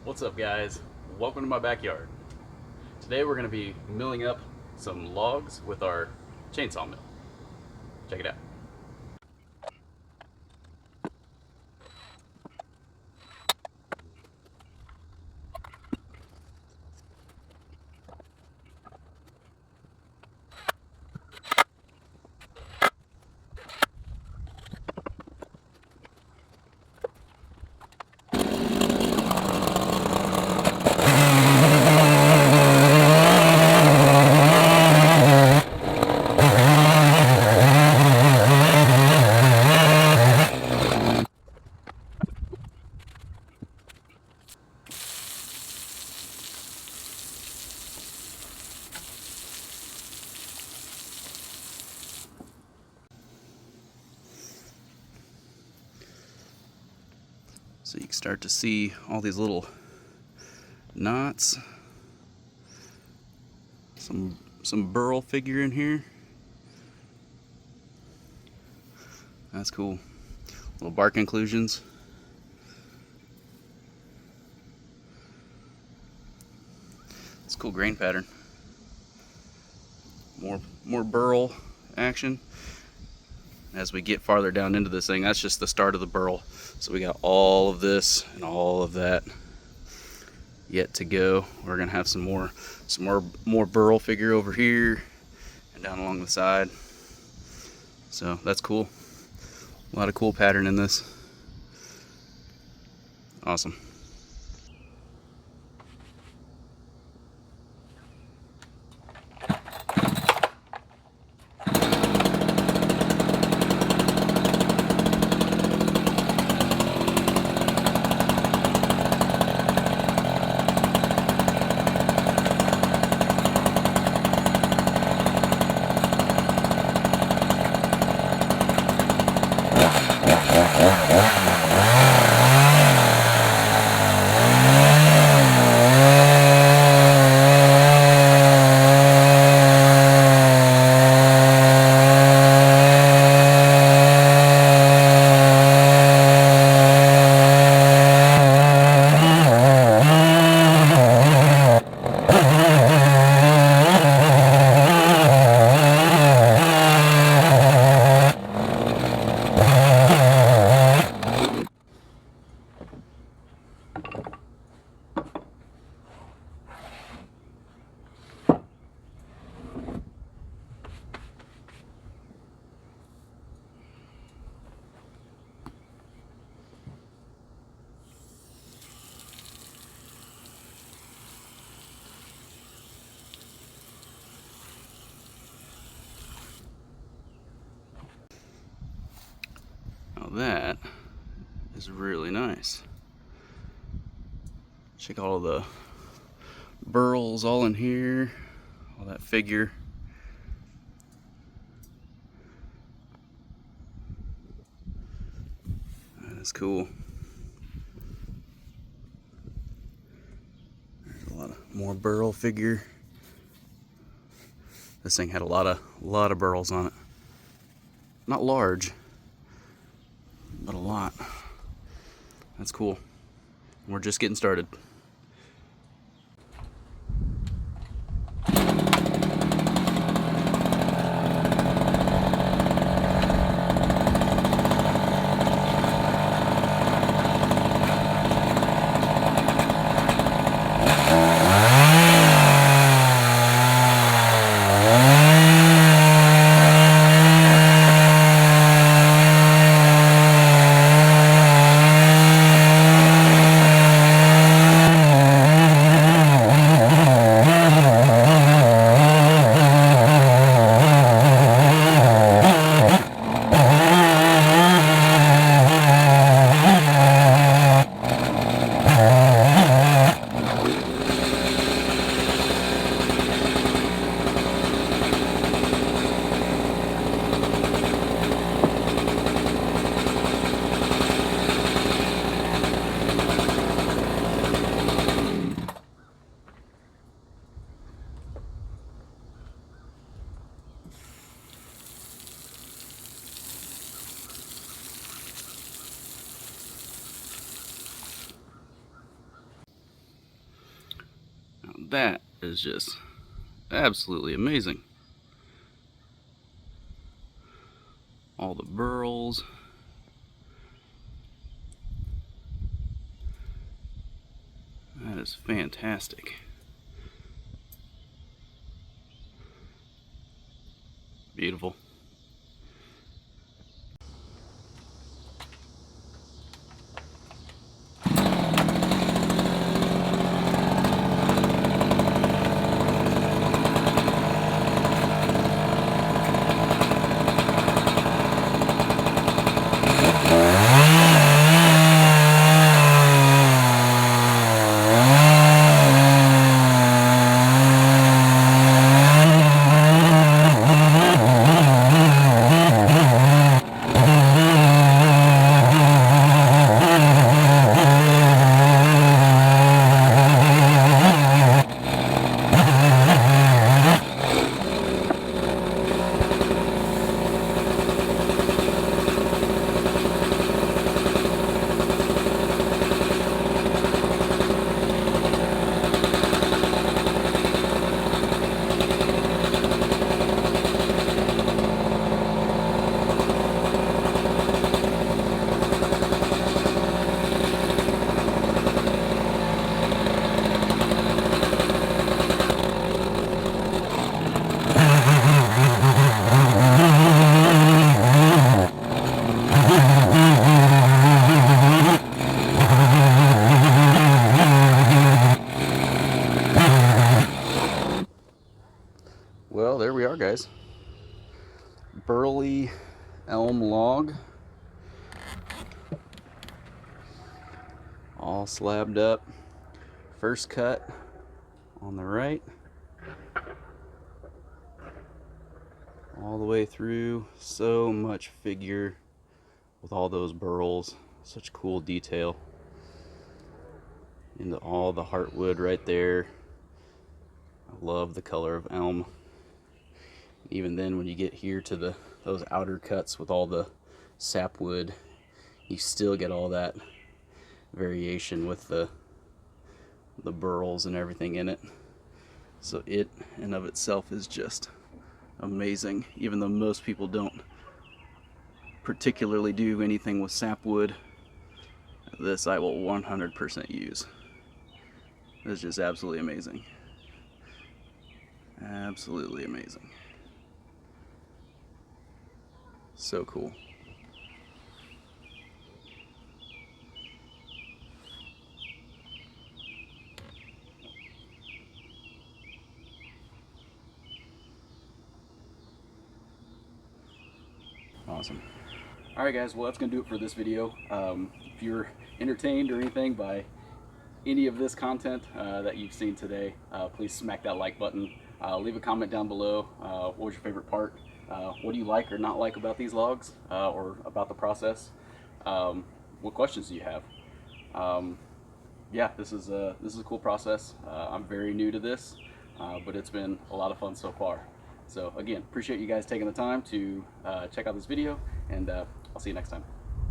What's up, guys? Welcome to my backyard. Today we're going to be milling up some logs with our chainsaw mill. Check it out. So you can start to see all these little knots. Some burl figure in here. That's cool. Little bark inclusions. It's a cool grain pattern. More burl action. As we get farther down into this thing, that's just the start of the burl. So we got all of this and all of that yet to go. We're gonna have some more burl figure over here and down along the side. So that's cool. A lot of cool pattern in this. Awesome. Now that is really nice. Check all the burls all in here, all that figure. That is cool. There's a lot of more burl figure. This thing had a lot of burls on it. Not large, but a lot. That's cool. We're just getting started. That is just absolutely amazing. All the burls. That is fantastic. Beautiful. Well, there we are, guys. Burly elm log, all slabbed up. First cut on the right, all the way through. So much figure with all those burls. Such cool detail into all the heartwood right there. I love the color of elm. Even then, when you get here to those outer cuts with all the sapwood, you still get all that variation with the burls and everything in it. So it in of itself is just amazing. Even though most people don't particularly do anything with sapwood, this I will 100% use. It's just absolutely amazing. Absolutely amazing. So cool. Awesome. Alright guys, well that's going to do it for this video. If you're entertained or anything by any of this content that you've seen today, please smack that like button. Leave a comment down below. What was your favorite part? What do you like or not like about these logs or about the process? What questions do you have? Yeah, this is a cool process. I'm very new to this, but it's been a lot of fun so far. So again, appreciate you guys taking the time to check out this video, and I'll see you next time.